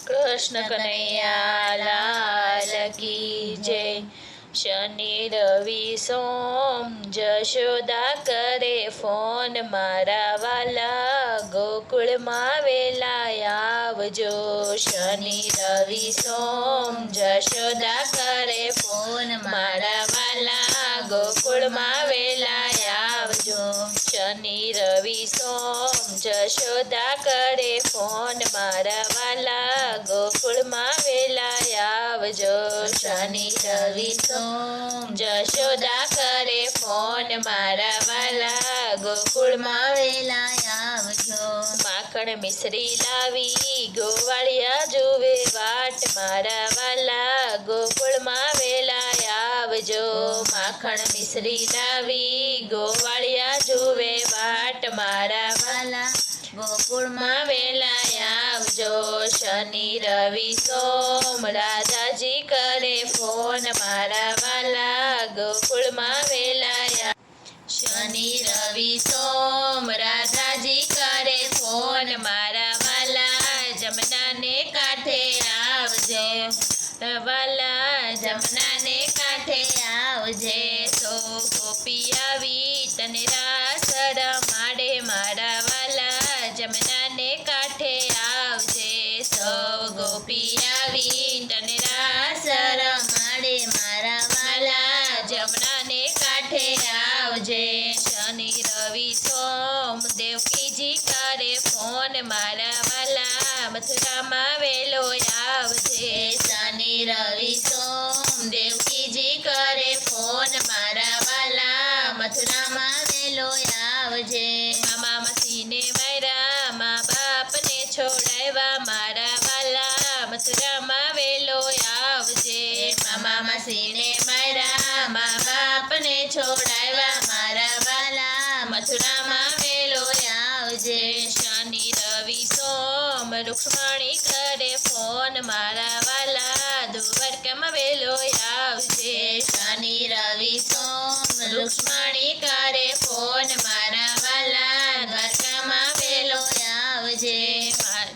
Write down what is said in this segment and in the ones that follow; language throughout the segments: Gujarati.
કૃષ્ણ કનૈયા લાલ કી જય। શનિ રવિ સોમ જશોદા કરે ફોન, મારા વાલા ગોકુળમાં વેલા આવજો। શનિ રવિ સોમ જશોદા કરે ફોન, મારા વાલા ગોકુળમાં વેલા આવજો। શનિ રવિ સોમ જશોદા કરે ફોન, મારા વાલા ગોકુળમાં વેલા આવજો। શનિ રવિ સોમ જશોદા કરે ફોન, મારા વાલા ગોકુળમાં વેલા આવજો। માખણ મિશ્રી લાવી ગોવાળિયા જુએ વાટ, મારા વાલા ગોકુળમાં વેલા આવજો। માખણ મિશ્રી લાવી ગોવાળિયા જુએ વાટ, મારા વાલા ગોકુળમાં વેલા આવજો। શનિ રવિ સોમ રાધાજી કરે ફોન, મારા વાલા ગોકુળમાં વેલા। શનિ રવિ સોમ રાધાજી કરે ફોન, મારા વાલા જમનાને કાંઠે આવજે। વાલા જમનાને કાંઠે આવજે, તો ગોપી આવી તને રાસ રમાડે, મારા વાલા જમનાને કાંઠે આવજે। સૌ ગોપી આવી તને રાસ રમાડે, મારા વાલા જમનાને કાંઠે આવજે। શનિ રવિ સોમ દેવકીજી કરે ફોન, મારા વાલા મથુરામાં વેલો આવજે। શનિ રવિ સોમ દેવકીજી કરે ફોન, મારા વાલા મથુરામાં વેલો આવજે। મામા માસીને માર્યા, મા બાપને છોડાવ્યા, મારા વાલા મથુરામાં વેલો આવજે। મામા માસીને માર્યા, મા બાપને છોડાવ્યા, મારા વાલા મથુરામાં વેલો આવજે। શનિ રવિ સોમ રૂક્ષ્મણી કરે ફોન, મારા વાલા દ્વારકામાં વેલો આવજે। શનિ રવિ સોમ રૂક્ષ્મણી કરે ફોન, મારા વાલા દ્વારકામાં વેલો આવજે।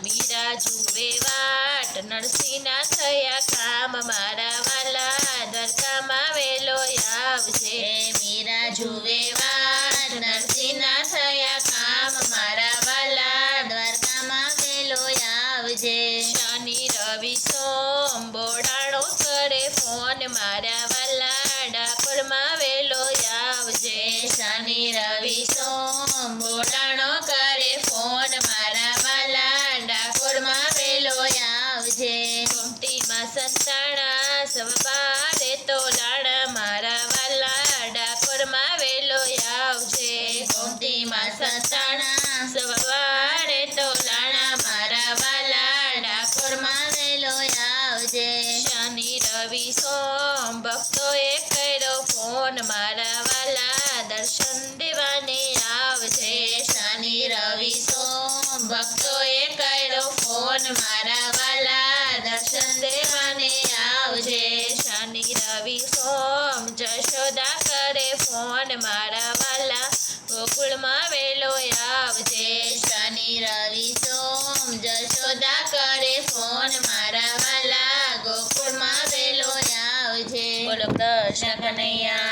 મીરા જુએ વાટ નરસિંહના થયા કામ, મારા વાલા દ્વારકામાં વેલો આવજે। મીરા જુએ વાટ નરસિંહના થયા કામ, મારા વાલા દ્વારકામાં વેલો આવજે। શનિ રવિ સોમ બોડાણો કરે ફોન, મારા વાલા ડાકોરમાં વેલો આવજે। શનિ રવિ સોમ બોડાણો કરે ફોન, મારા વાલા ડાકોરમાં વેલો આવજે। ગોમતીમાં સંતાણા સવારે તો લાડા, મારા વાલા ડાકોરમાં વેલો આવજે। ગોમતીમાં સંતાણા સવારે તો લાડા, મારા વાલા ડાકોરમાં વેલો આવજે। શનિ રવિ સોમ ભક્તોએ કર્યો ફોન, મારા વાલા દર્શન દેવાને આવજે। શનિ રવિ સોમ ભક્તોએ કર્યો ફોન, મારા વાલા દર્શન દેવાને આવજે। શનિ રવિ સોમ જશોદા કરે ફોન, મારા વાલા ગોકુળમાં વેલો આવજે। શનિ રવિ સોમ જશોદા કરે ફોન, મારા વાલા ગોકુળમાં વેલો આવજે। બોલો કૃષ્ણ કનૈયા